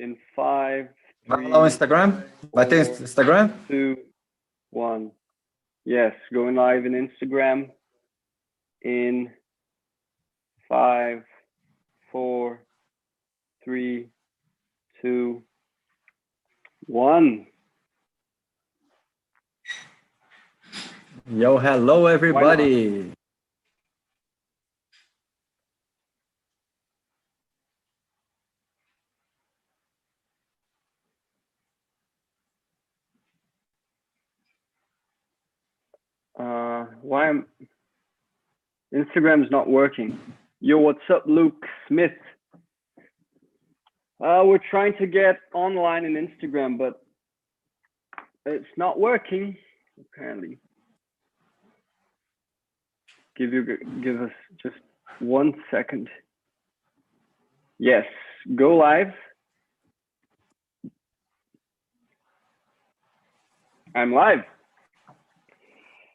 in 5, 3, Hello, Instagram. Vai ter 4, Instagram? 2, 1. Yes, going live in Instagram in 5, 4, 3, 2, 1. Yo, hello, everybody. Why am Instagram's not working? Yo, what's up, Luke Smith? We're trying to get online in Instagram, but it's not working apparently. Give us just 1 second. Yes, go live. I'm live.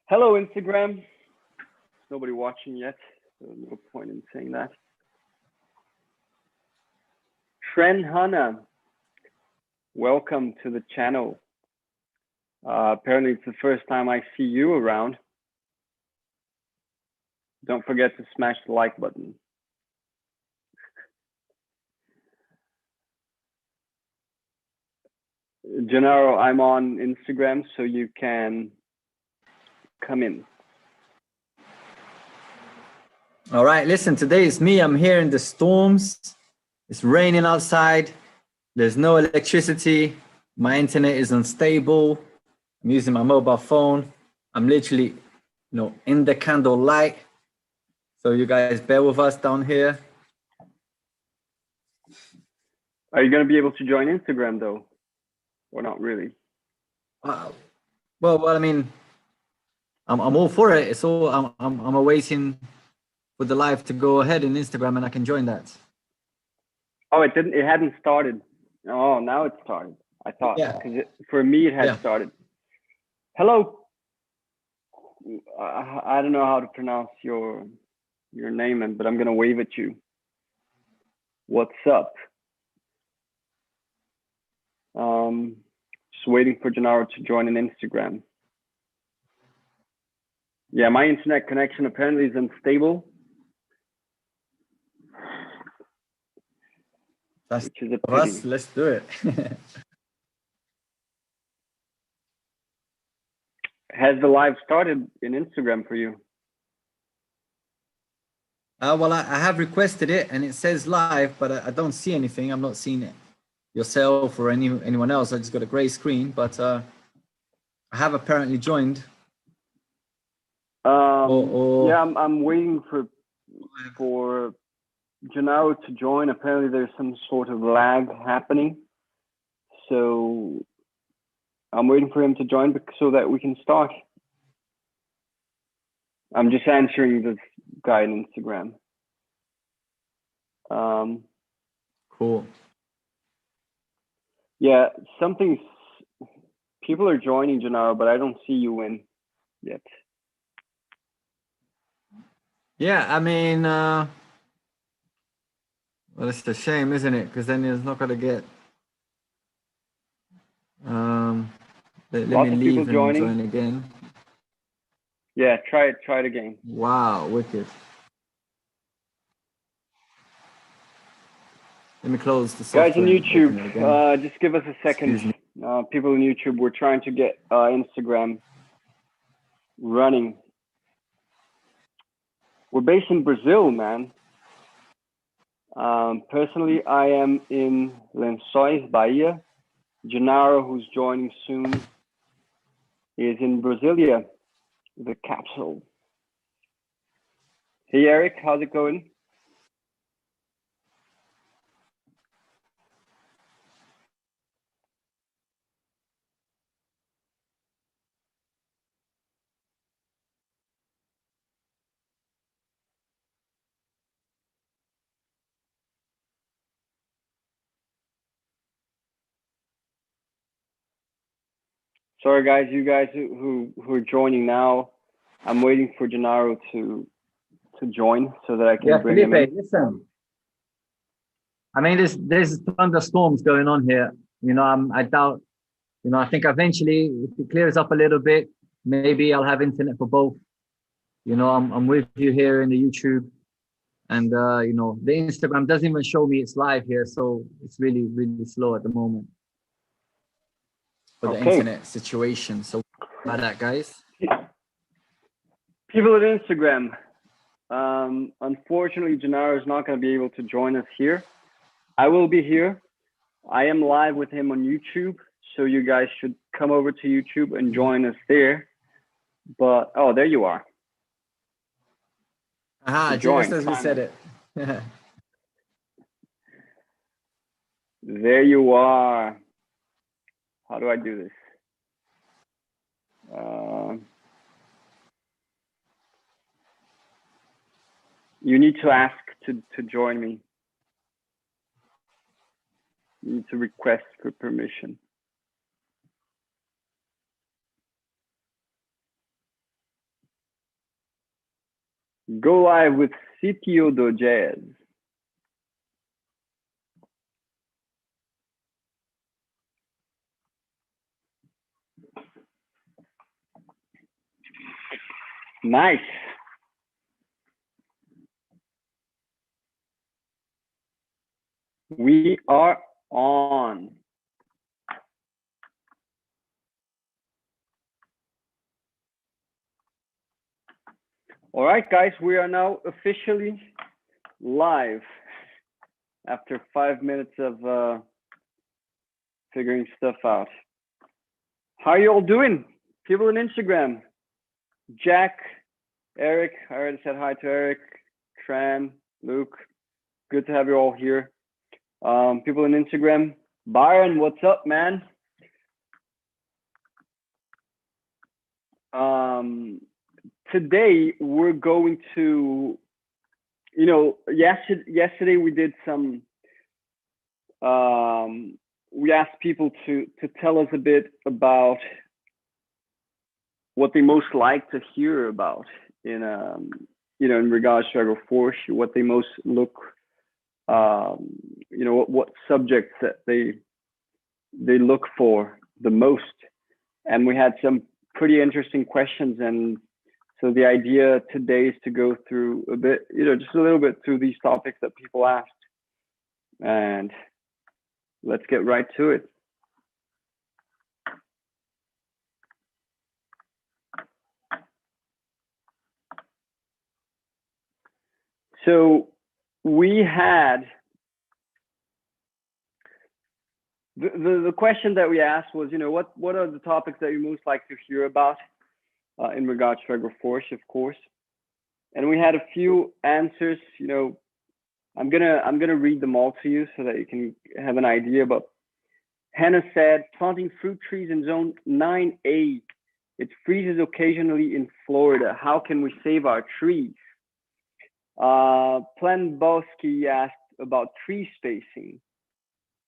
Hello, Instagram. Nobody watching yet, so no point in saying that. Tren Hanna, welcome to the channel. Apparently it's the first time I see you around. Don't forget to smash the like button. Gennaro, I'm on Instagram, so you can come in. All right, listen, today is me. I'm here in the storms. It's raining outside. There's no electricity. My internet is unstable. I'm using my mobile phone. I'm literally, in the candle light. So you guys bear with us down here. Are you going to be able to join Instagram though? Or not really? Well, I mean, I'm all for it. It's all I'm waiting for the live to go ahead in Instagram, and I can join that. Oh, it hadn't started. Oh, now it started. I thought, because for me it had started. Hello. I don't know how to pronounce your name, but I'm gonna wave at you. What's up? Just waiting for Gennaro to join an Instagram. Yeah, my internet connection apparently is unstable. Which is a pity. Let's do it. Has the live started in Instagram for you? Well, I have requested it and it says live, but I don't see anything. I'm not seeing it yourself or anyone else. I just got a gray screen, but I have apparently joined. Yeah, I'm waiting for Gennaro to join. Apparently there's some sort of lag happening. So I'm waiting for him to join so that we can start. I'm just answering this guy on Instagram. Cool. Yeah, people are joining, Gennaro, but I don't see you in yet. Yeah, I mean, well, it's a shame, isn't it? Because then it's not going to get. Let me leave and join again. Yeah, try it again. Wow, wicked. Let me close the software. Guys on YouTube, just give us a second. People on YouTube, we're trying to get Instagram running. We're based in Brazil, man. Personally, I am in Lençóis, Bahia. Gennaro, who's joining soon, is in Brasilia, the capital. Hey, Eric, how's it going? Sorry, guys, you guys who are joining now, I'm waiting for Gennaro to join so that I can bring him in. Listen. I mean, there's thunderstorms going on here. You know, I doubt. You know, I think eventually, if it clears up a little bit, maybe I'll have internet for both. You know, I'm with you here in the YouTube, and you know, the Instagram doesn't even show me it's live here, so it's really slow at the moment for the Okay. internet situation. So about that, guys. People at Instagram. Unfortunately, Gennaro is not going to be able to join us here. I will be here. I am live with him on YouTube, so you guys should come over to YouTube and join us there. But oh, there you are. Aha, just as we said it. There you are. How do I do this? You need to ask to join me. You need to request for permission. Go live with Sitio do Jazz. Nice. We are on. All right, guys, we are now officially live after 5 minutes of figuring stuff out. How are you all doing? People on Instagram. Jack, Eric, I already said hi to Eric, Tran, Luke. Good to have you all here. People on Instagram. Byron, what's up, man? Today we're going to, you know, yesterday we did some, we asked people to tell us a bit about what they most like to hear about in, you know, in regards to agroforestry, what they most look, you know, what subjects that they look for the most. And we had some pretty interesting questions. And so the idea today is to go through a bit, you know, just a little bit through these topics that people asked. And let's get right to it. So we had the question that we asked was, you know, what are the topics that you most like to hear about in regards to agroforestry, of course. And we had a few answers. You know, I'm gonna read them all to you so that you can have an idea. But Hannah said, planting fruit trees in zone 9A. It freezes occasionally in Florida. How can we save our trees? Plen Bosky asked about tree spacing.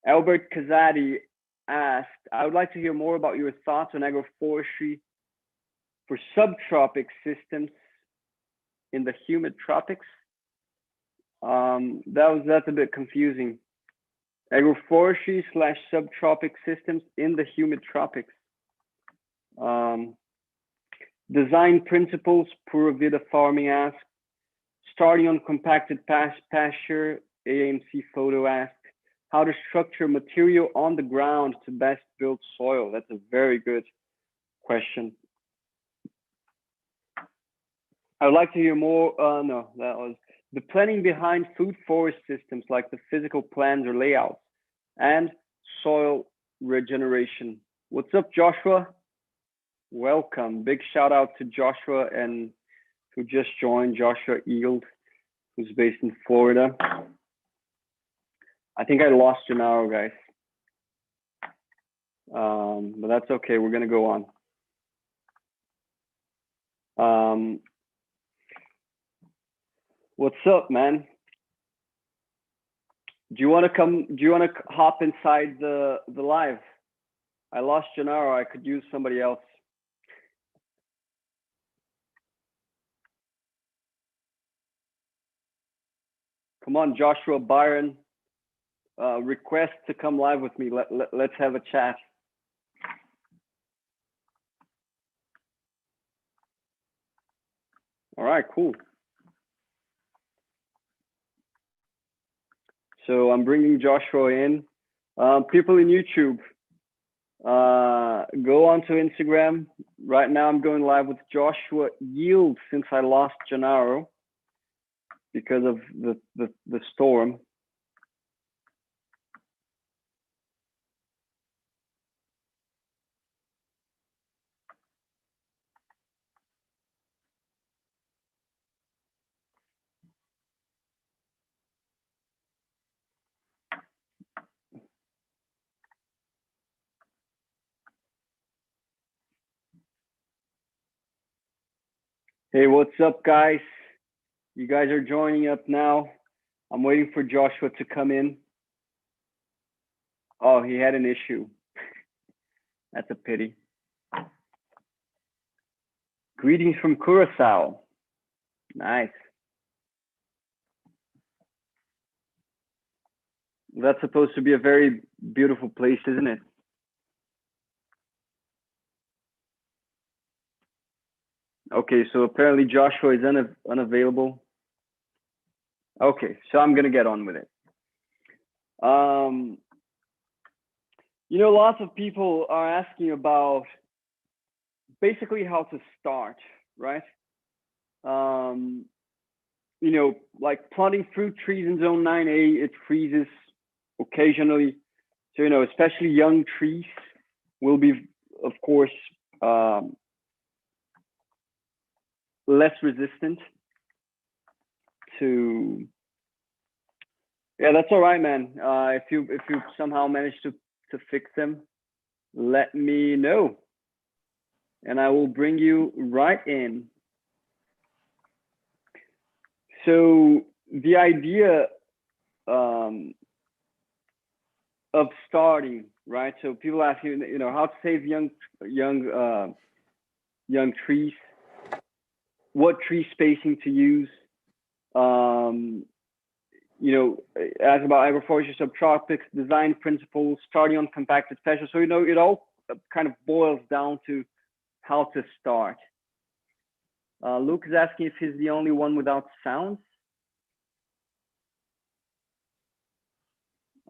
Albert Kazadi asked, I would like to hear more about your thoughts on agroforestry for subtropic systems in the humid tropics. That's a bit confusing. Agroforestry / subtropic systems in the humid tropics. Design principles, Pura Vida Farming asked. Starting on compacted pasture, AMC Photo asked. How to structure material on the ground to best build soil. That's a very good question. I would like to hear more. No, that was the planning behind food forest systems, like the physical plans or layouts, and soil regeneration. What's up, Joshua? Welcome. Big shout out to Joshua and who just joined, Joshua Eagle, who's based in Florida. I think I lost Gennaro, guys. But that's okay. We're gonna go on. What's up, man? Do you want to come? Do you want to hop inside the live? I lost Gennaro. I could use somebody else. Come on, Joshua, Byron. request to come live with me. Let's have a chat. All right, cool. So I'm bringing Joshua in. People in YouTube, go onto Instagram. Right now I'm going live with Joshua Yield since I lost Gennaro because of the storm. Hey, what's up, guys? You guys are joining up now. I'm waiting for Joshua to come in. Oh, he had an issue. That's a pity. Greetings from Curacao. Nice. That's supposed to be a very beautiful place, isn't it? Okay, so apparently Joshua is unavailable. Okay, so I'm gonna get on with it. You know, lots of people are asking about basically how to start, right? You know, like planting fruit trees in zone 9A, it freezes occasionally. So, you know, especially young trees will be, of course, less resistant to. Yeah, that's all right, man. If you somehow manage to fix them, let me know, and I will bring you right in. So the idea of starting, right? So people ask you know, how to save young trees, what tree spacing to use. You know, ask about agroforestry subtropics, design principles, starting on compacted fascia. So, you know, it all kind of boils down to how to start. Luke is asking if he's the only one without sound.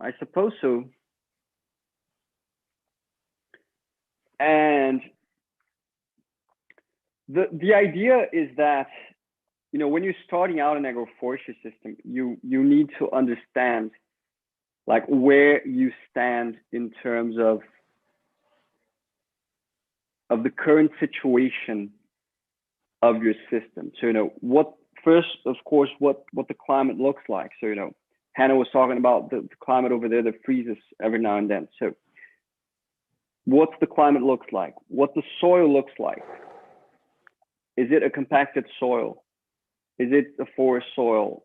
I suppose so. And the idea is that, you know, when you're starting out an agroforestry system, you need to understand like where you stand in terms of the current situation of your system. So, you know, what first, of course, what the climate looks like. So, you know, Hannah was talking about the climate over there that freezes every now and then. So what's the climate looks like? What the soil looks like? Is it a compacted soil? Is it a forest soil?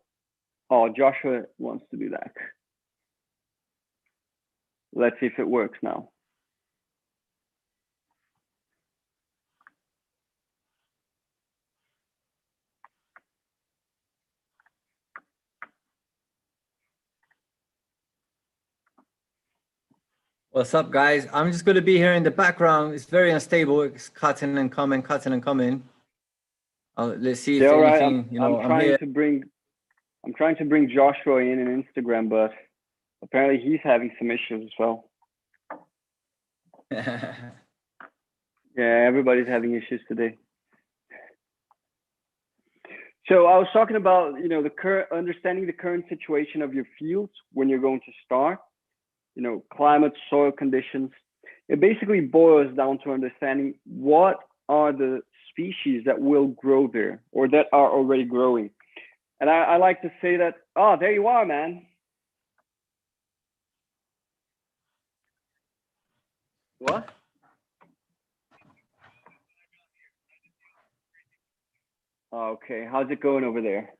Oh, Joshua wants to do that. Let's see if it works now. What's up, guys? I'm just going to be here in the background. It's very unstable. It's cutting and coming, cutting and coming. Let's see if Yeah, all right. anything, you know, I'm trying to bring Joshua in Instagram, but apparently he's having some issues as well. Yeah, everybody's having issues today. So I was talking about, you know, understanding the current situation of your fields when you're going to start, you know, climate, soil conditions. It basically boils down to understanding what are the species that will grow there or that are already growing. And I like to say that, oh, there you are, man. What? Okay, how's it going over there?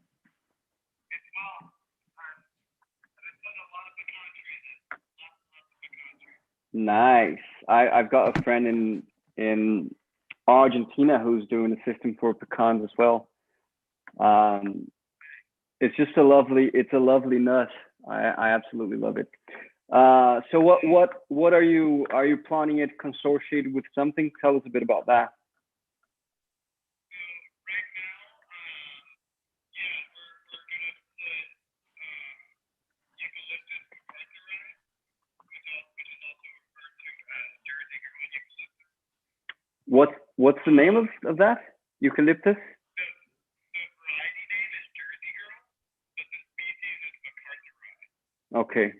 Nice. I've got a friend in Argentina who's doing a system for pecans as well. It's just a lovely nut. I absolutely love it. So what are you planning it consortiated with something? Tell us a bit about that. What's the name of that? Eucalyptus? Okay.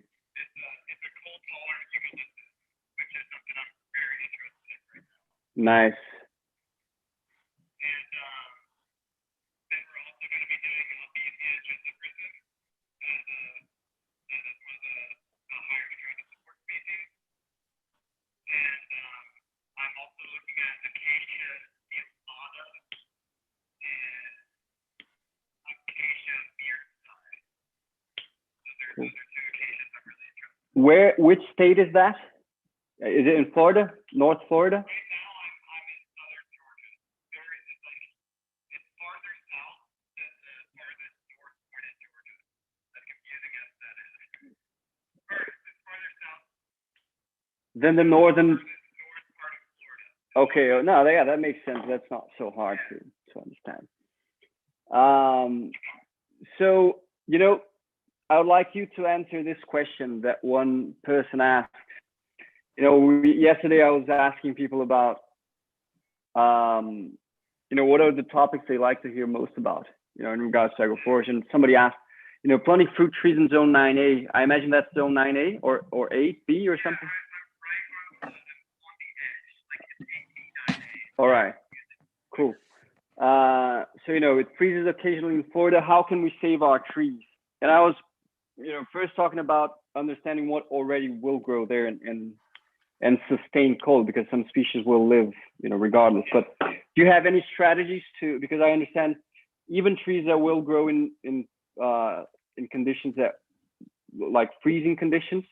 Nice. Which state is that? Is it in Florida? North Florida? Then the northern. Okay, no, yeah, that makes sense. That's not so hard to understand. So I would like you to answer this question that one person asked. Yesterday I was asking people about, what are the topics they like to hear most about, in regards to agroforestry. And somebody asked, planting fruit trees in zone 9A. I imagine that's zone 9A or 8B or something. All right, cool. So, it freezes occasionally in Florida. How can we save our trees? And I was, first talking about understanding what already will grow there and sustain cold, because some species will live, regardless. But do you have any strategies because I understand even trees that will grow in conditions that, like freezing conditions,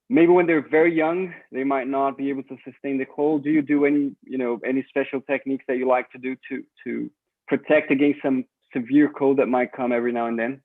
maybe when they're very young, they might not be able to sustain the cold. Do you do any special techniques that you like to do to protect against some severe cold that might come every now and then?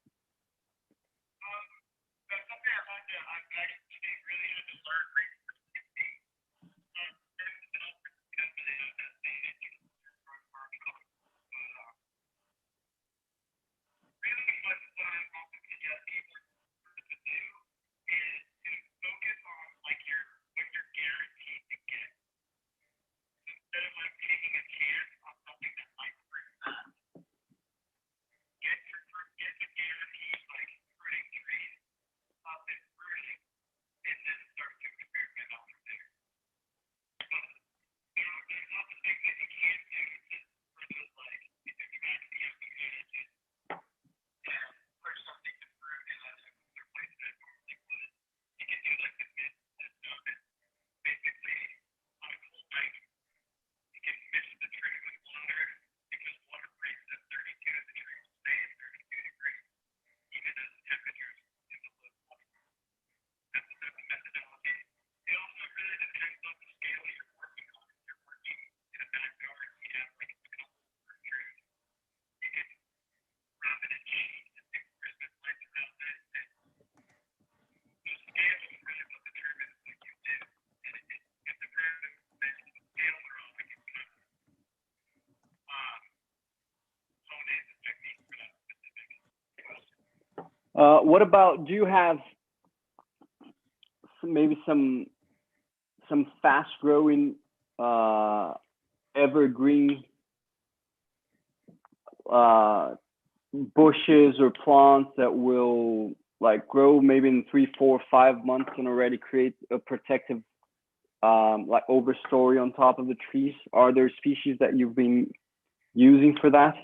What about, do you have maybe some fast growing evergreen bushes or plants that will like grow maybe in 3, 4, 5 months and already create a protective like overstory on top of the trees? Are there species that you've been using for that?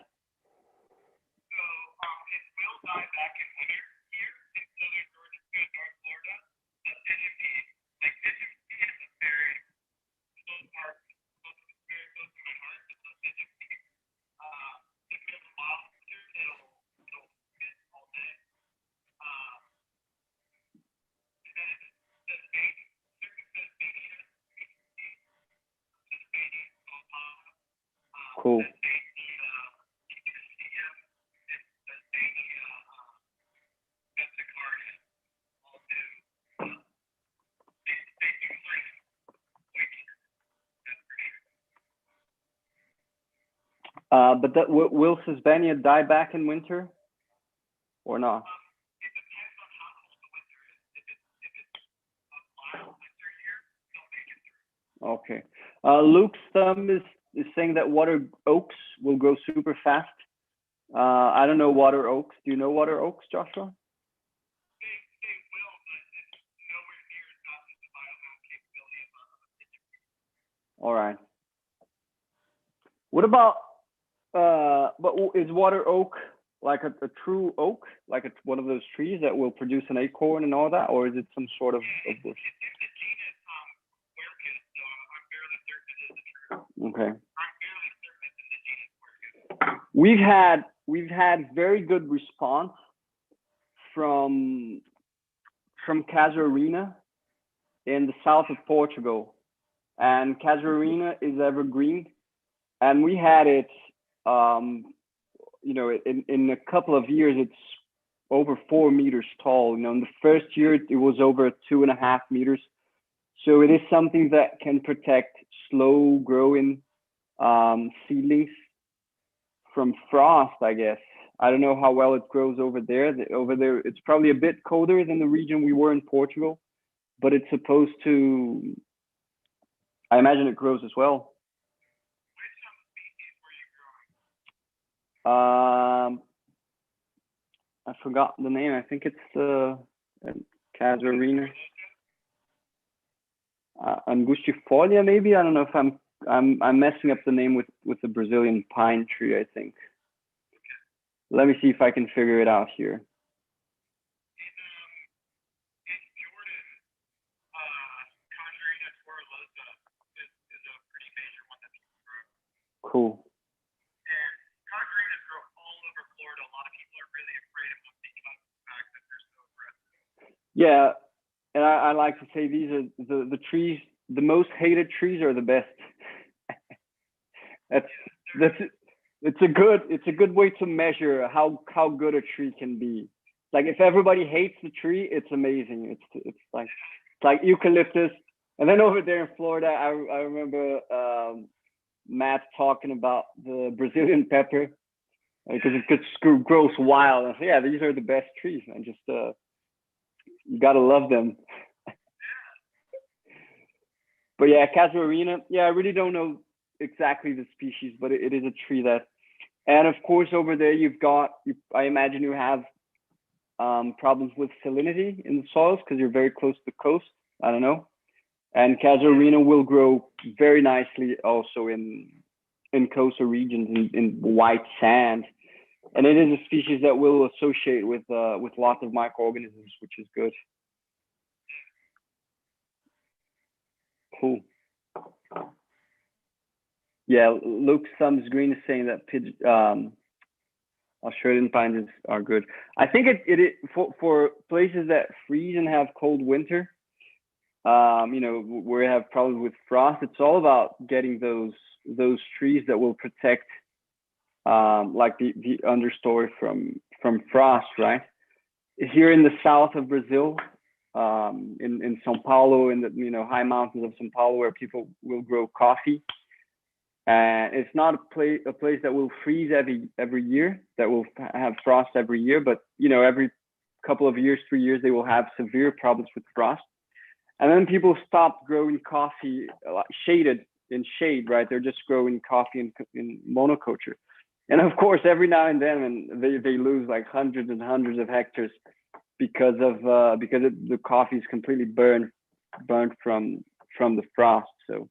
Cool. But that will Sesbania die back in winter or not? Okay. Luke's thumb is saying that water oaks will grow super fast. I don't know water oaks. Do you know water oaks, Joshua? All right. What about but is water oak like a true oak, like one of those trees that will produce an acorn and all that, or is it some sort of bush? Okay. We've had very good response from Casuarina in the south of Portugal, and Casuarina is evergreen, and we had it. In a couple of years, it's over 4 meters tall. In the first year, it was over 2.5 meters. So it is something that can protect slow growing seedlings from frost, I guess. I don't know how well it grows over there. Over there, it's probably a bit colder than the region we were in Portugal, but it's supposed to, I imagine it grows as well. I forgot the name. I think it's Casuarina. Angustifolia, maybe. I don't know if I'm messing up the name with the Brazilian pine tree, I think. Let me see if I can figure it out here. Cool. Yeah, and I like to say these are the trees. The most hated trees are the best. that's it's a good way to measure how good a tree can be. Like if everybody hates the tree, it's amazing. It's like eucalyptus. And then over there in Florida, I remember Matt talking about the Brazilian pepper because it grows wild. And I said, yeah, these are the best trees, and just you gotta love them. But yeah, Casuarina. Yeah, I really don't know exactly the species, but it is a tree that. And of course, over there I imagine you have problems with salinity in the soils because you're very close to the coast. I don't know. And Casuarina will grow very nicely also in coastal regions in white sand. And it is a species that will associate with lots of microorganisms, which is good. Cool. Yeah, Luke Thumbs Green is saying that Australian pines are good. I think it for places that freeze and have cold winter, where you have problems with frost. It's all about getting those trees that will protect, like the understory from frost, right? Here in the south of Brazil, in São Paulo, in the high mountains of São Paulo, where people will grow coffee. And it's not a place that will freeze every year, that will have frost every year, but every couple of years, 3 years, they will have severe problems with frost. And then people stop growing coffee shaded in shade, right? They're just growing coffee in monoculture. And of course, every now and then, they lose like hundreds and hundreds of hectares because the coffee is completely burned from the frost. So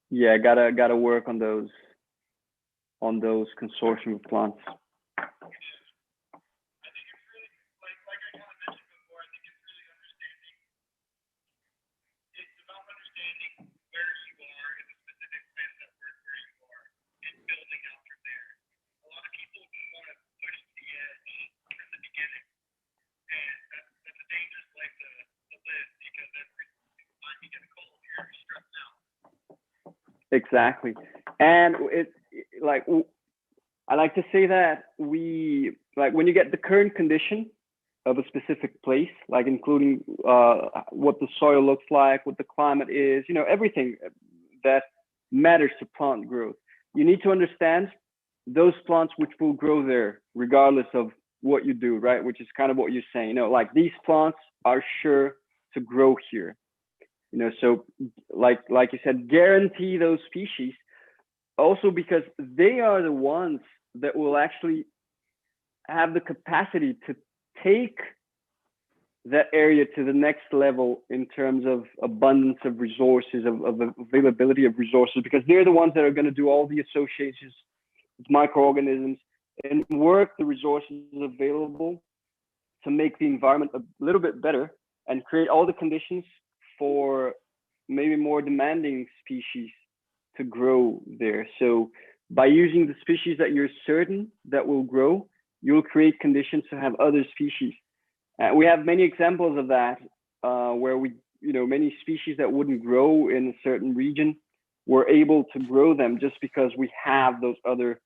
yeah, gotta work on those consortium of plants. Exactly. And I like to say that when you get the current condition of a specific place, like including what the soil looks like, what the climate is, everything that matters to plant growth. You need to understand those plants which will grow there regardless of what you do, right? Which is kind of what you're saying. You know, like these plants are sure to grow here. You know, so like you said, guarantee those species also because they are the ones that will actually have the capacity to take that area to the next level in terms of abundance of resources, of availability of resources, because they're the ones that are going to do all the associations with microorganisms and work the resources available to make the environment a little bit better and create all the conditions for maybe more demanding species to grow there. So by using the species that you're certain that will grow, you'll create conditions to have other species. We have many examples of that, where many species that wouldn't grow in a certain region were able to grow them just because we have those other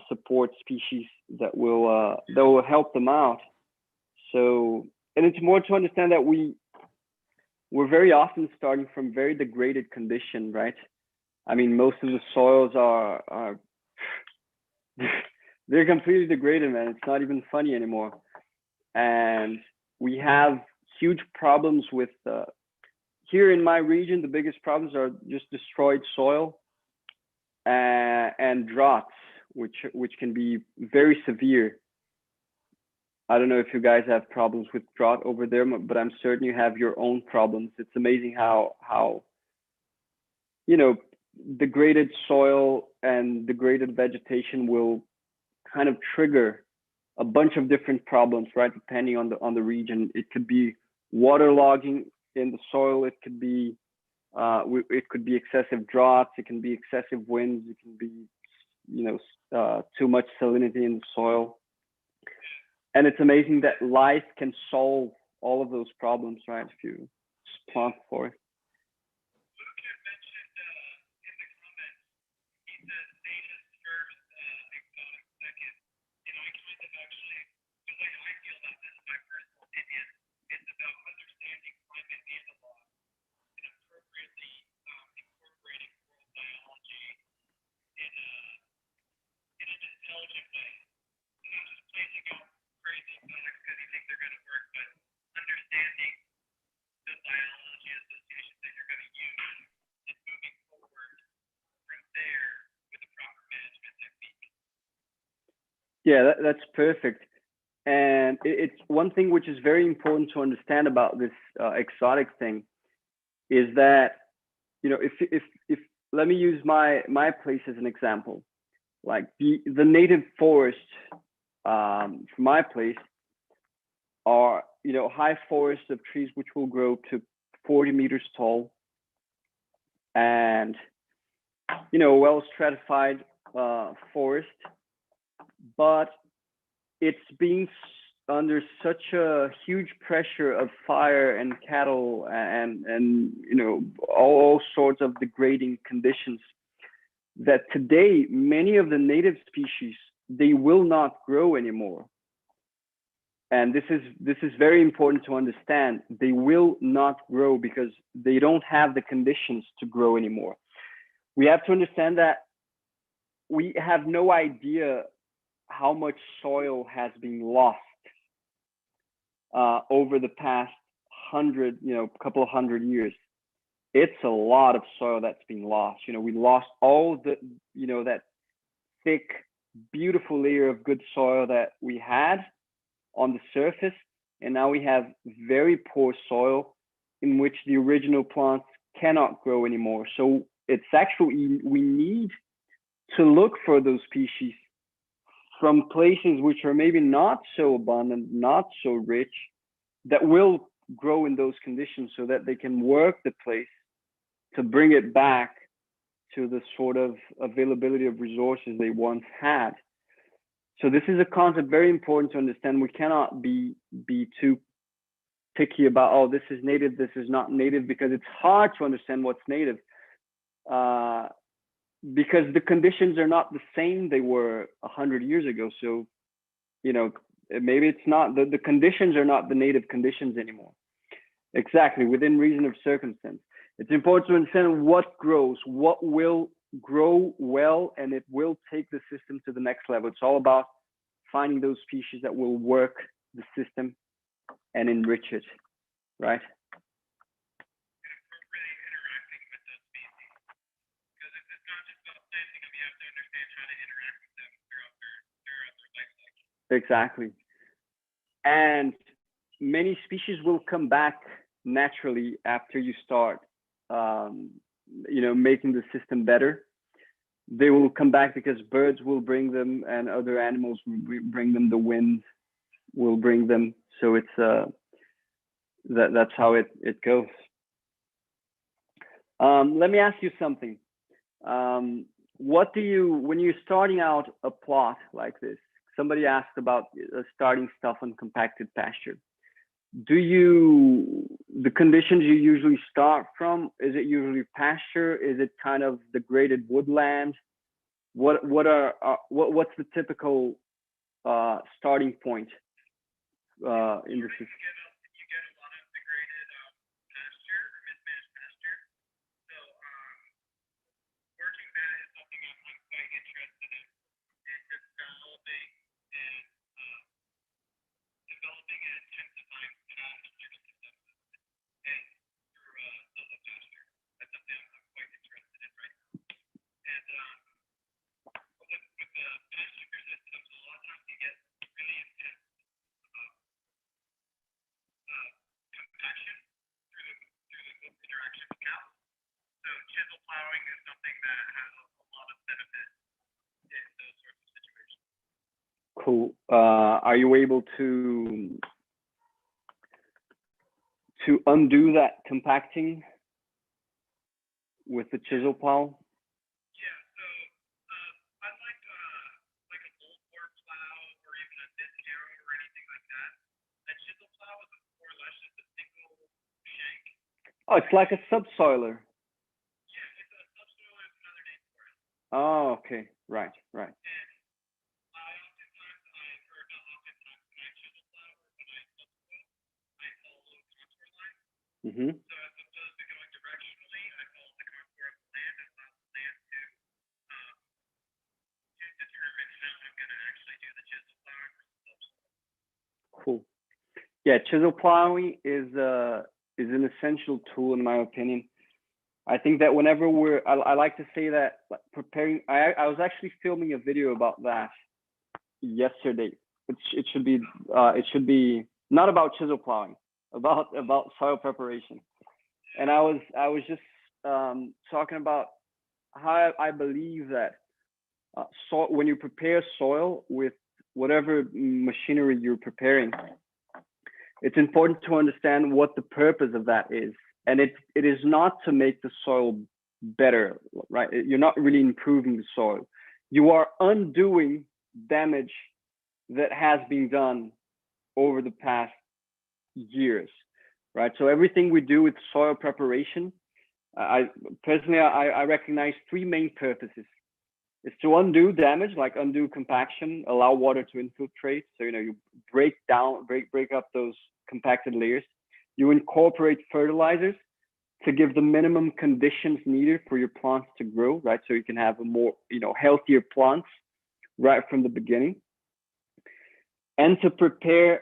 support species that will help them out. So, and it's more to understand that we're very often starting from very degraded condition, right? I mean, most of the soils are they're completely degraded, man. It's not even funny anymore. And we have huge problems with here in my region. The biggest problems are just destroyed soil and droughts, which can be very severe. I don't know if you guys have problems with drought over there, but I'm certain you have your own problems. It's amazing how degraded soil and degraded vegetation will kind of trigger a bunch of different problems, right? Depending on the region. It could be waterlogging in the soil. It could be excessive droughts. It can be excessive winds. It can be too much salinity in the soil. And it's amazing that life can solve all of those problems, right? If you just plant forest. Yeah, that's perfect. And it's one thing which is very important to understand about this exotic thing is that, if let me use my place as an example. Like the native forest from my place are, high forests of trees which will grow to 40 meters tall and, well stratified forest, but it's being under such a huge pressure of fire and cattle and all sorts of degrading conditions that today many of the native species, they will not grow anymore. And this is very important to understand. They will not grow because they don't have the conditions to grow anymore. We have to understand that we have no idea how much soil has been lost over the past couple of hundred years. It's a lot of soil that's been lost. We lost all the, that thick, beautiful layer of good soil that we had on the surface. And now we have very poor soil in which the original plants cannot grow anymore. So it's actually, we need to look for those species from places which are maybe not so abundant, not so rich, that will grow in those conditions so that they can work the place to bring it back to the sort of availability of resources they once had. So this is a concept very important to understand. We cannot be too picky about, oh, this is native, this is not native, because it's hard to understand what's native. Because the conditions are not the same they were 100 years ago. So, maybe it's not, the conditions are not the native conditions anymore. Exactly, within reason of circumstance. It's important to understand what grows, what will grow well, and it will take the system to the next level. It's all about finding those species that will work the system and enrich it, right? Exactly. And many species will come back naturally after you start, um, making the system better. They will come back because birds will bring them and other animals will bring them. The wind will bring them. So it's that's how it goes. Let me ask you something. What do you, when you're starting out a plot like this, somebody asked about starting stuff on compacted pasture. Do you, the conditions you usually start from, is it usually pasture? Is it kind of degraded woodland? What's the typical starting point in the system? Cool. Are you able to undo that compacting with the chisel plow? Oh, it's like a subsoiler. Oh, okay. Right, right. Mm-hmm. Cool. Yeah, chisel plowing is an essential tool in my opinion. I think that whenever I like to say that preparing. I was actually filming a video about that yesterday. It should be not about chisel plowing, about soil preparation. And I was just talking about how I believe that so when you prepare soil with whatever machinery you're preparing, it's important to understand what the purpose of that is. And it is not to make the soil better, right? You're not really improving the soil. You are undoing damage that has been done over the past years, right? So everything we do with soil preparation, I personally, I recognize three main purposes. It's to undo damage, like undo compaction, allow water to infiltrate. So, you break up those compacted layers. You incorporate fertilizers to give the minimum conditions needed for your plants to grow, right? So you can have a more, healthier plants right from the beginning. And to prepare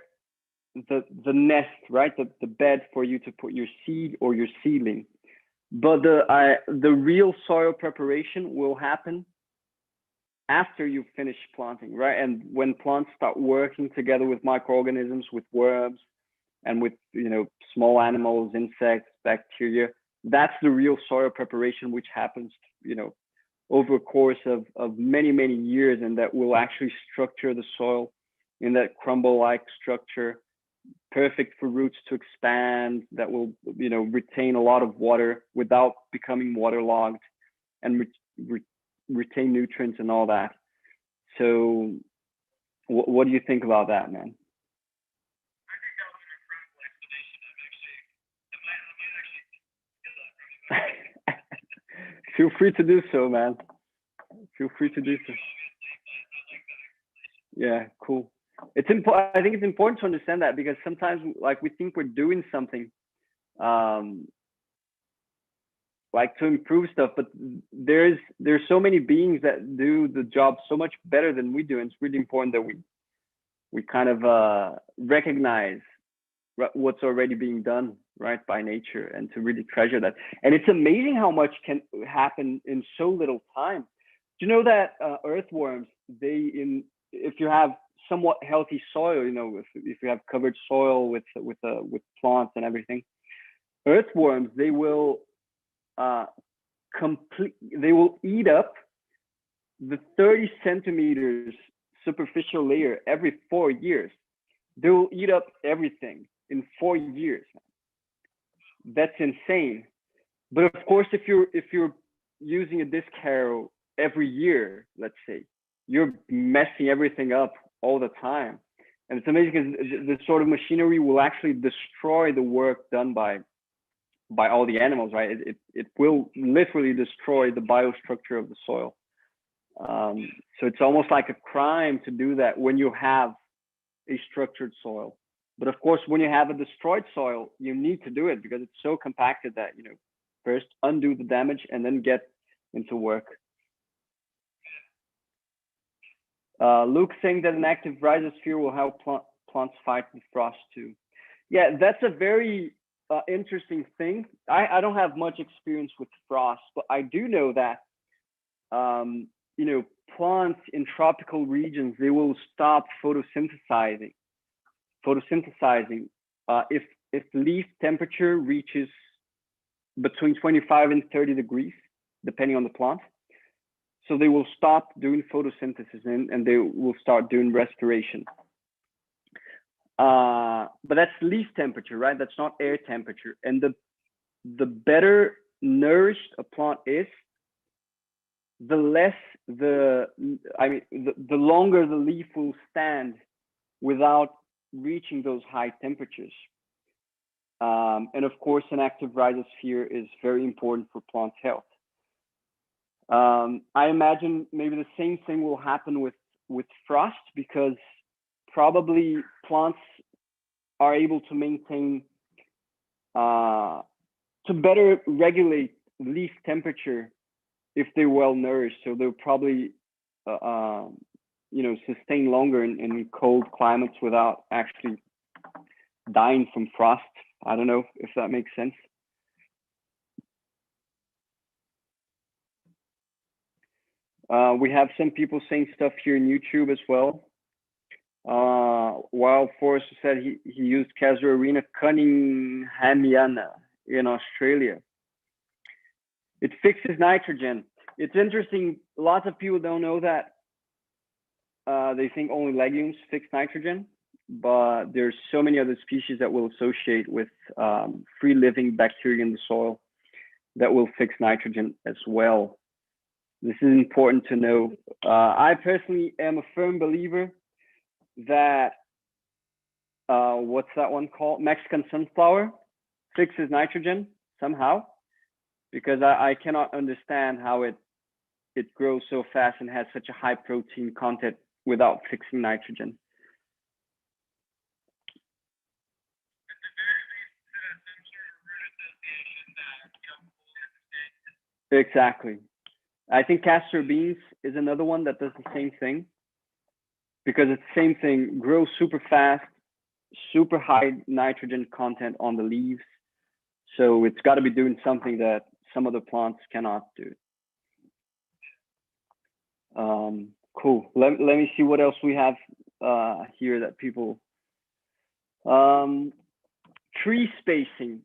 the nest, right? The bed for you to put your seed or your seedling. But the real soil preparation will happen after you finish planting, right? And when plants start working together with microorganisms, with worms, and with small animals, insects, bacteria, that's the real soil preparation, which happens over a course of many years, and that will actually structure the soil in that crumble-like structure, perfect for roots to expand, that will retain a lot of water without becoming waterlogged, and retain nutrients and all that. So what do you think about that, man? Feel free to do so, man. Feel free to do so. Yeah, cool. It's important. I think it's important to understand that, because sometimes, like, we think we're doing something, um, like to improve stuff, but there's so many beings that do the job so much better than we do, and it's really important that we kind of recognize what's already being done right by nature, and to really treasure that. And it's amazing how much can happen in so little time. Do you know that earthworms, if you have somewhat healthy soil, you know, if you have covered soil with plants and everything, earthworms, they will eat up the 30 centimeters superficial layer every 4 years. They will eat up everything in 4 years. That's insane. But of course, if you're using a disc harrow every year, let's say, you're messing everything up all the time. And it's amazing because this sort of machinery will actually destroy the work done by all the animals, right? It will literally destroy the biostructure of the soil. So it's almost like a crime to do that when you have a structured soil. But of course, when you have a destroyed soil, you need to do it because it's so compacted that, you know, first undo the damage and then get into work. Luke saying that an active rhizosphere will help plants fight with frost too. Yeah, that's a very interesting thing. I don't have much experience with frost, but I do know that you know, plants in tropical regions, they will stop photosynthesizing if leaf temperature reaches between 25 and 30 degrees, depending on the plant. So they will stop doing photosynthesis and they will start doing respiration. But that's leaf temperature, right? That's not air temperature. And the better nourished a plant is, the less the longer the leaf will stand without reaching those high temperatures. And of course, an active rhizosphere is very important for plant health. I imagine maybe the same thing will happen with frost, because probably plants are able to maintain, to better regulate leaf temperature if they're well nourished. So they'll probably, you know, sustain longer in cold climates without actually dying from frost. I don't know if that makes sense. We have some people saying stuff here in YouTube as well. Wild Forester said he used Casuarina cunninghamiana in Australia. It fixes nitrogen. It's interesting. Lots of people don't know that. They think only legumes fix nitrogen, but there's so many other species that will associate with free living bacteria in the soil that will fix nitrogen as well. This is important to know. I personally am a firm believer that, what's that one called? Mexican sunflower fixes nitrogen somehow, because I cannot understand how it grows so fast and has such a high protein content without fixing nitrogen. Exactly. I think castor beans is another one that does the same thing, because it's the same thing, grows super fast, super high nitrogen content on the leaves. So it's got to be doing something that some other plants cannot do. Cool. Let me see what else we have here that people. Tree spacing.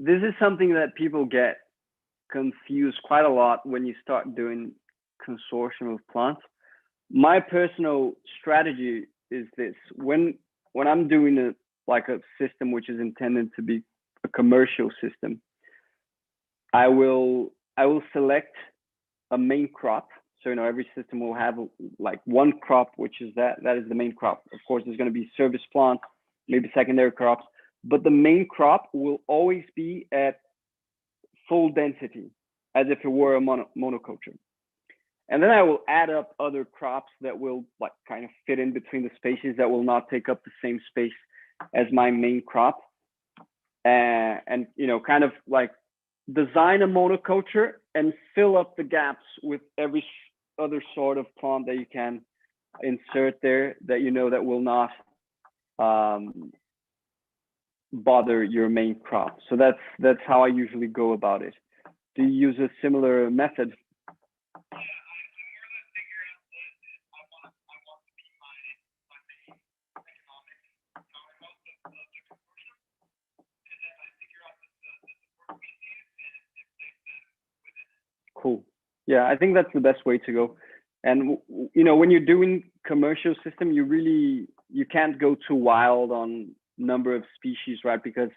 This is something that people get confused quite a lot when you start doing consortium of plants. My personal strategy is this: when I'm doing a system which is intended to be a commercial system, I will select a main crop. So, you know, every system will have like one crop, which is that is the main crop. Of course, there's going to be service plants, maybe secondary crops, but the main crop will always be at full density, as if it were a monoculture. And then I will add up other crops that will like kind of fit in between the spaces, that will not take up the same space as my main crop. and you know, kind of like design a monoculture and fill up the gaps with every other sort of plant that you can insert there that you know that will not um, bother your main crop. So that's how I usually go about it. Do you use a similar method? Cool. Yeah, I think that's the best way to go. And you know, when you're doing commercial system, you can't go too wild on number of species, right? Because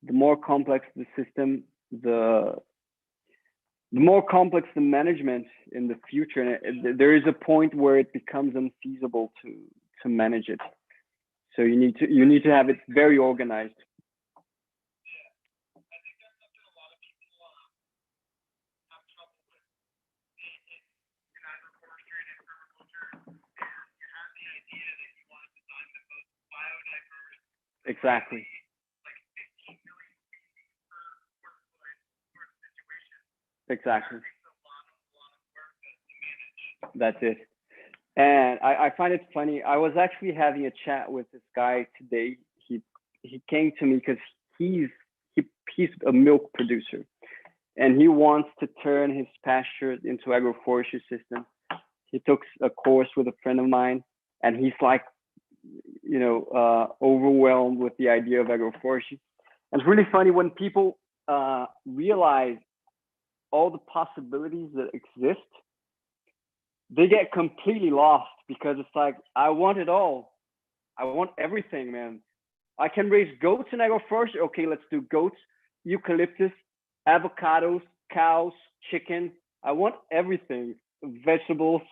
the more complex the system, the more complex the management in the future. And there is a point where it becomes unfeasible to manage it. So you need to have it very organized. Exactly. Exactly. That's it. And I find it funny. I was actually having a chat with this guy today. He came to me because he's he, he's a milk producer, and he wants to turn his pasture into agroforestry system. He took a course with a friend of mine, and he's like, you know, overwhelmed with the idea of agroforestry. And it's really funny when people realize all the possibilities that exist, they get completely lost because it's like, I want it all. I want everything, man. I can raise goats in agroforestry. Okay, let's do goats, eucalyptus, avocados, cows, chicken. I want everything, vegetables.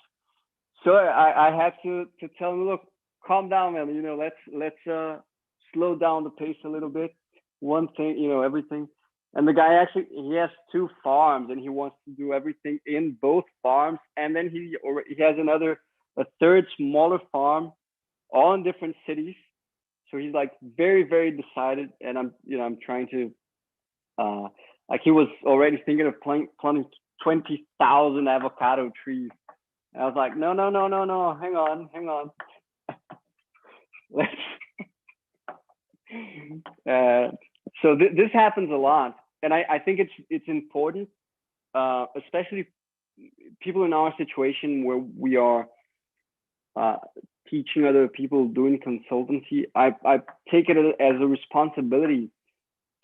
So I had to tell him, look, calm down, man. You know, let's slow down the pace a little bit. One thing, you know, everything. And the guy actually he has two farms and he wants to do everything in both farms. And then he has a third smaller farm, all in different cities. So he's like very very decided. And I'm trying to like he was already thinking of planting 20,000 avocado trees. And I was like, no, no, no, no, no, hang on. Let's uh, so this happens a lot, and I think it's important, especially people in our situation where we are uh, teaching other people doing consultancy. I take it as a responsibility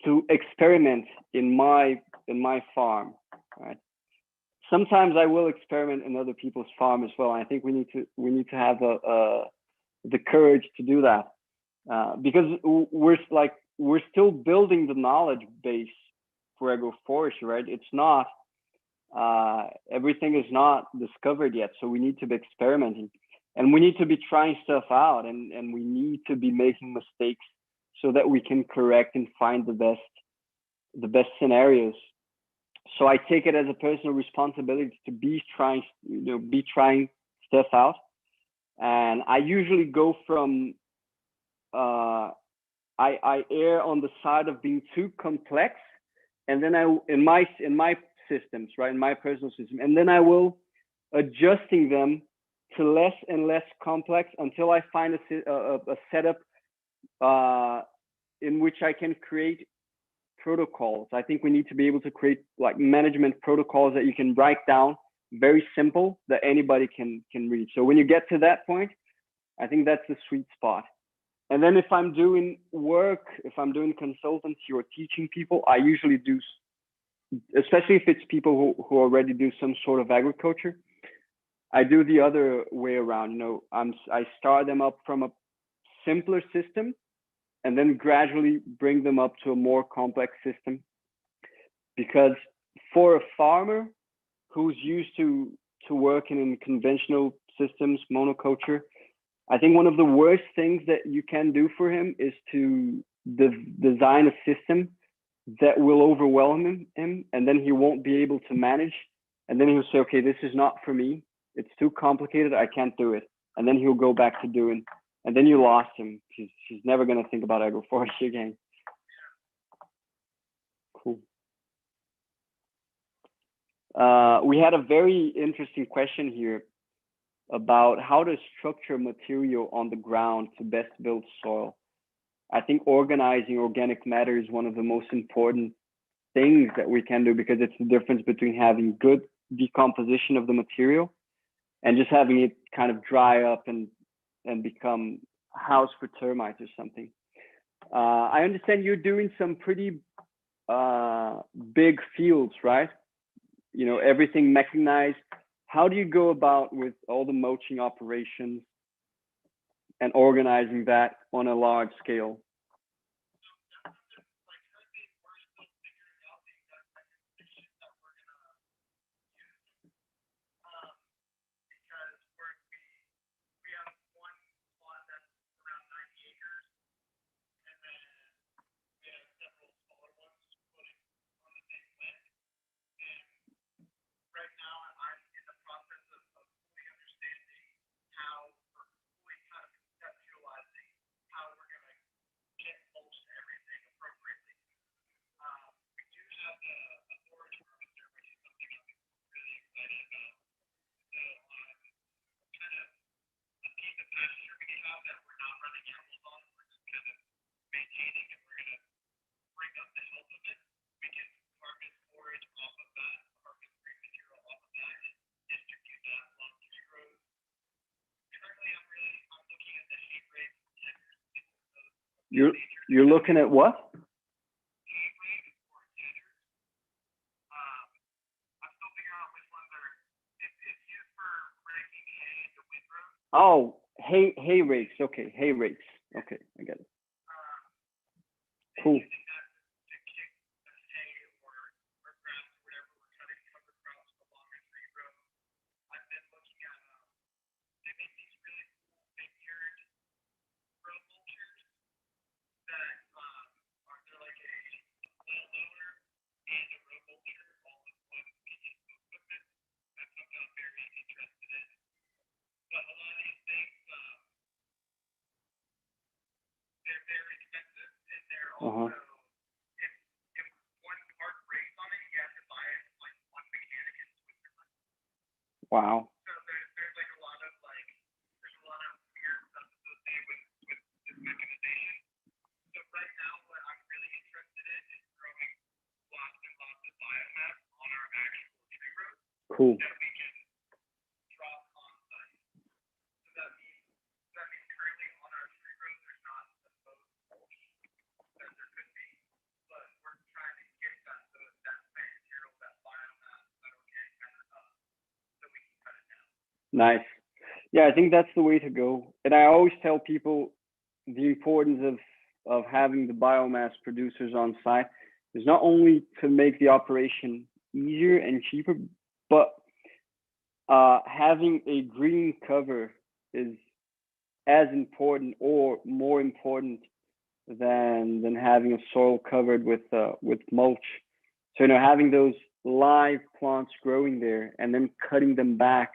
to experiment in my farm. Right? Sometimes I will experiment in other people's farm as well. I think we need to have the courage to do that because we're still building the knowledge base for agroforestry, right? It's not everything is not discovered yet, so we need to be experimenting, and we need to be trying stuff out, and we need to be making mistakes so that we can correct and find the best scenarios. So I take it as a personal responsibility to be trying stuff out, and I usually go from I err on the side of being too complex, and then I in my systems, right, in my personal system, and then I will adjusting them to less and less complex until I find a setup in which I can create protocols. I think we need to be able to create like management protocols that you can write down, very simple, that anybody can read. So when you get to that point, I think that's the sweet spot. And then if I'm doing work, if I'm doing consultancy or teaching people, I usually do, especially if it's people who already do some sort of agriculture, I do the other way around. You know, I start them up from a simpler system and then gradually bring them up to a more complex system. Because for a farmer who's used to working in conventional systems, monoculture, I think one of the worst things that you can do for him is to design a system that will overwhelm him, and then he won't be able to manage. And then he'll say, okay, this is not for me. It's too complicated. I can't do it. And then he'll go back to doing. And then you lost him. He's never going to think about agroforestry again. Cool. We had a very interesting question here about how to structure material on the ground to best build soil. I think organizing organic matter is one of the most important things that we can do, because it's the difference between having good decomposition of the material and just having it kind of dry up and become house for termites or something. I understand you're doing some pretty big fields, right? You know, everything mechanized. How do you go about with all the mulching operations and organizing that on a large scale? You're looking at what? Oh, hay rakes. Okay, hay rakes. Okay, I get it. Cool. Uh-huh. Wow. Cool. Nice. Yeah, I think that's the way to go. And I always tell people the importance of having the biomass producers on site is not only to make the operation easier and cheaper, but having a green cover is as important or more important than having a soil covered with mulch. So, you know, having those live plants growing there and then cutting them back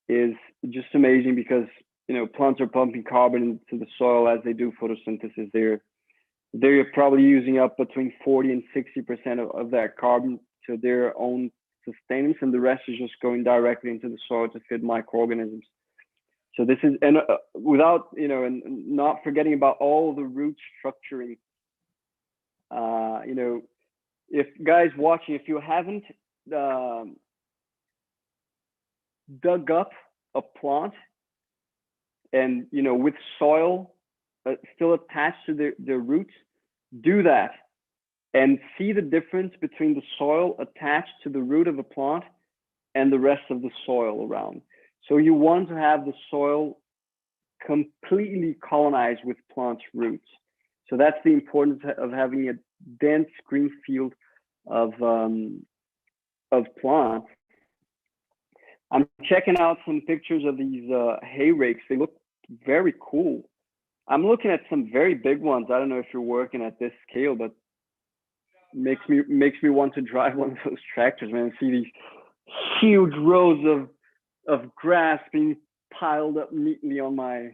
is just amazing, because, you know, plants are pumping carbon into the soil as they do photosynthesis. They're probably using up between 40 and 60% of that carbon to their own sustenance, and the rest is just going directly into the soil to feed microorganisms. So this is, and without, you know, and not forgetting about all the root structuring. You know, if guys watching, if you haven't dug up a plant and, you know, with soil still attached to the roots, do that and see the difference between the soil attached to the root of a plant and the rest of the soil around. So you want to have the soil completely colonized with plant roots. So that's the importance of having a dense green field of plants. I'm checking out some pictures of these hay rakes. They look very cool. I'm looking at some very big ones. I don't know if you're working at this scale, but makes me want to drive one of those tractors, man, and see these huge rows of grass being piled up neatly on my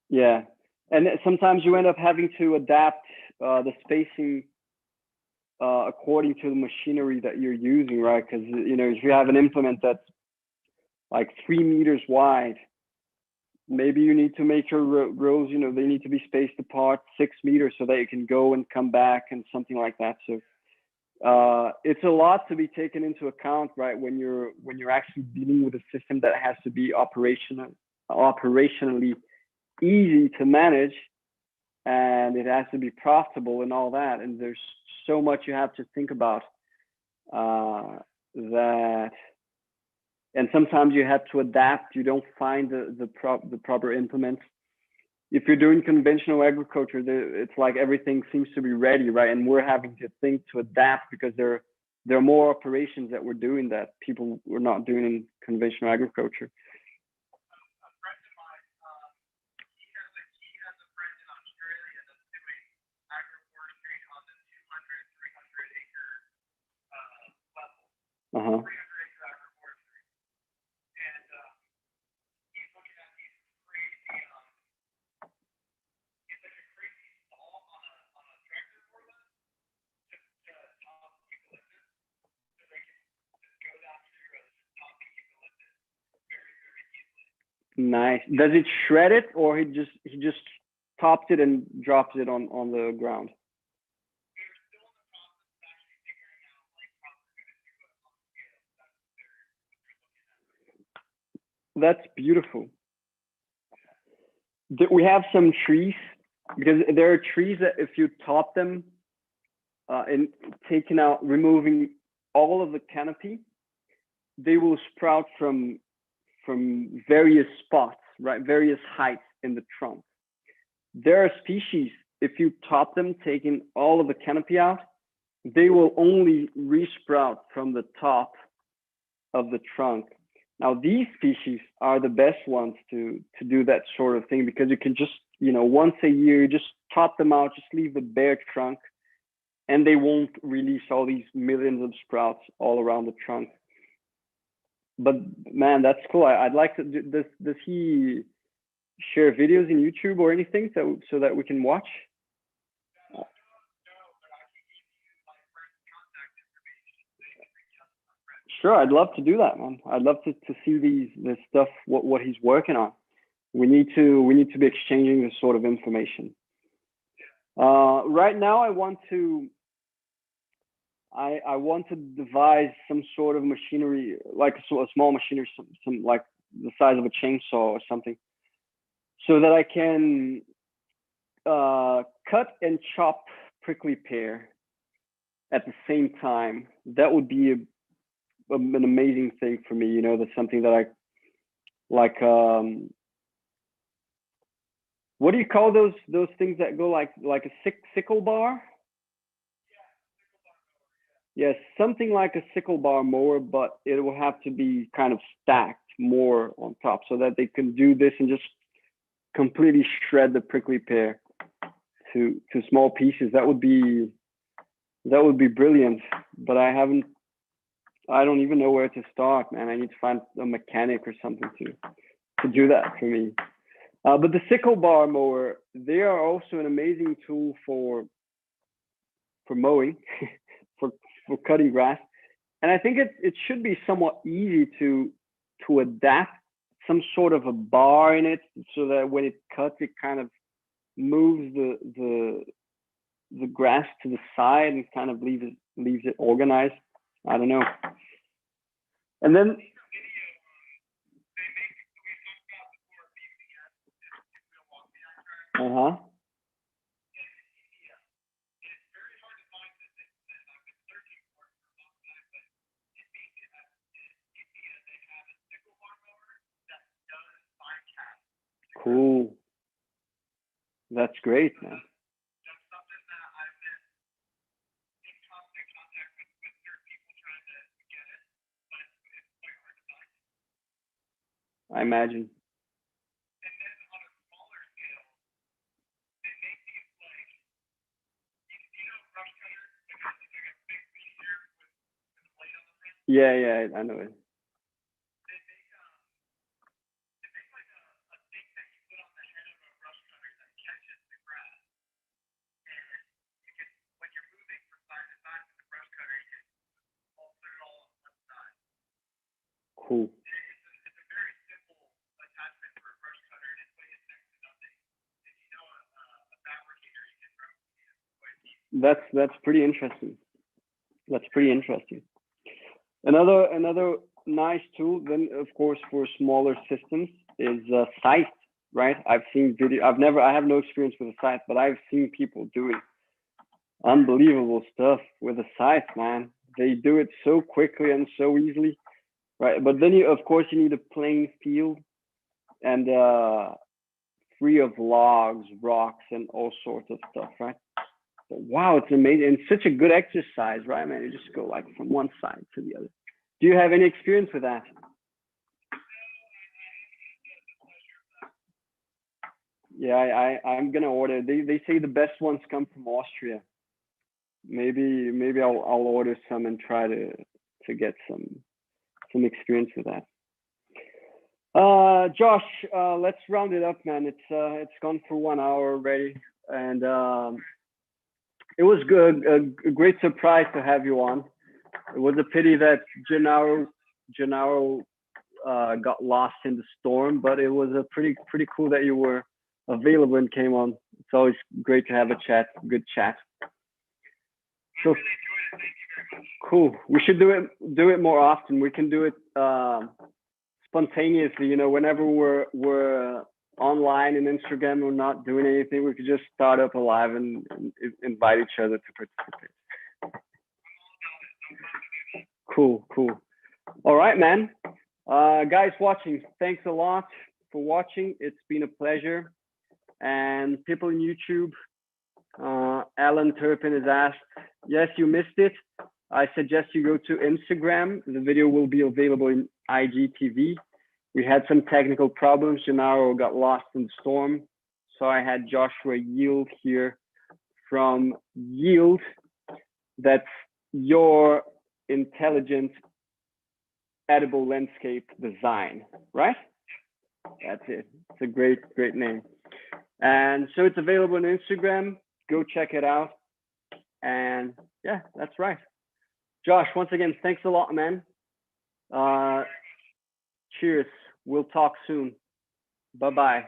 Yeah, and sometimes you end up having to adapt the spacing according to the machinery that you're using, right? Because if you have an implement that's like 3 meters wide, maybe you need to make your rows, they need to be spaced apart 6 meters so that you can go and come back and something like that. So it's a lot to be taken into account, right? When you're actually dealing with a system that has to be operationally easy to manage, and it has to be profitable and all that. And there's so much you have to think about that. And sometimes you have to adapt. You don't find the proper implements. If you're doing conventional agriculture, it's like everything seems to be ready, right? And we're having to think to adapt because there are more operations that we're doing that people were not doing in conventional agriculture. Uh-huh. Nice. Does it shred it, or he just tops it and drops it on the ground? That's beautiful. We have some trees, because there are trees that if you top them and taking out, removing all of the canopy, they will sprout from various spots, right? Various heights in the trunk. There are species, if you top them, taking all of the canopy out, they will only resprout from the top of the trunk. Now, these species are the best ones to do that sort of thing, because you can just, once a year, you just top them out, just leave the bare trunk, and they won't release all these millions of sprouts all around the trunk. But man, that's cool. I'd like to. Does he share videos in YouTube or anything so that we can watch? Sure, I'd love to do that, man. I'd love to see this stuff, what he's working on. We need to be exchanging this sort of information. Right now, I want to devise some sort of machinery, like a small machinery, some like the size of a chainsaw or something, so that I can cut and chop prickly pear at the same time. That would be an amazing thing for me. That's something that I like. What do you call those things that go like a sickle bar? Yes, something like a sickle bar mower, but it will have to be kind of stacked more on top so that they can do this and just completely shred the prickly pear to small pieces. That would be brilliant. But I don't even know where to start, man. I need to find a mechanic or something to do that for me. But the sickle bar mower, they are also an amazing tool for mowing, for cutting grass. And I think it should be somewhat easy to adapt some sort of a bar in it, so that when it cuts, it kind of moves the grass to the side and kind of leaves it organized. I don't know. And then, uh-huh. Cool. That's great, man. I imagine. Yeah, yeah, I know it. Cool. That's pretty interesting. That's pretty interesting. Another nice tool, then of course for smaller systems, is scythe, right? I've seen video. I have no experience with a scythe, but I've seen people doing unbelievable stuff with a scythe, man. They do it so quickly and so easily, right? But then of course, you need a plain field and free of logs, rocks, and all sorts of stuff, right? But wow, it's amazing and such a good exercise, right, man? You just go like from one side to the other. Do you have any experience with that? Yeah, I'm gonna order. They say the best ones come from Austria. Maybe I'll order some and try to get some experience with that. Josh, let's round it up, man. It's gone for 1 hour already, and it was good, a great surprise to have you on. It was a pity that Gennaro got lost in the storm, but it was a pretty cool that you were available and came on. It's always great to have a good chat. So cool. We should do it more often. We can do it spontaneously. You know, whenever we're online and Instagram, we're not doing anything. We could just start up a live and invite each other to participate. Cool. All right, man. Guys watching, thanks a lot for watching. It's been a pleasure. And people in YouTube, Alan Turpin has asked, yes, you missed it. I suggest you go to Instagram. The video will be available in IGTV. We had some technical problems. Gennaro got lost in the storm. So I had Joshua Yield here from Yield. That's your intelligent edible landscape design, right? That's it. It's a great name. And so it's available on Instagram. Go check it out. And yeah, that's right. Josh, once again, thanks a lot, man. Cheers. We'll talk soon. Bye-bye.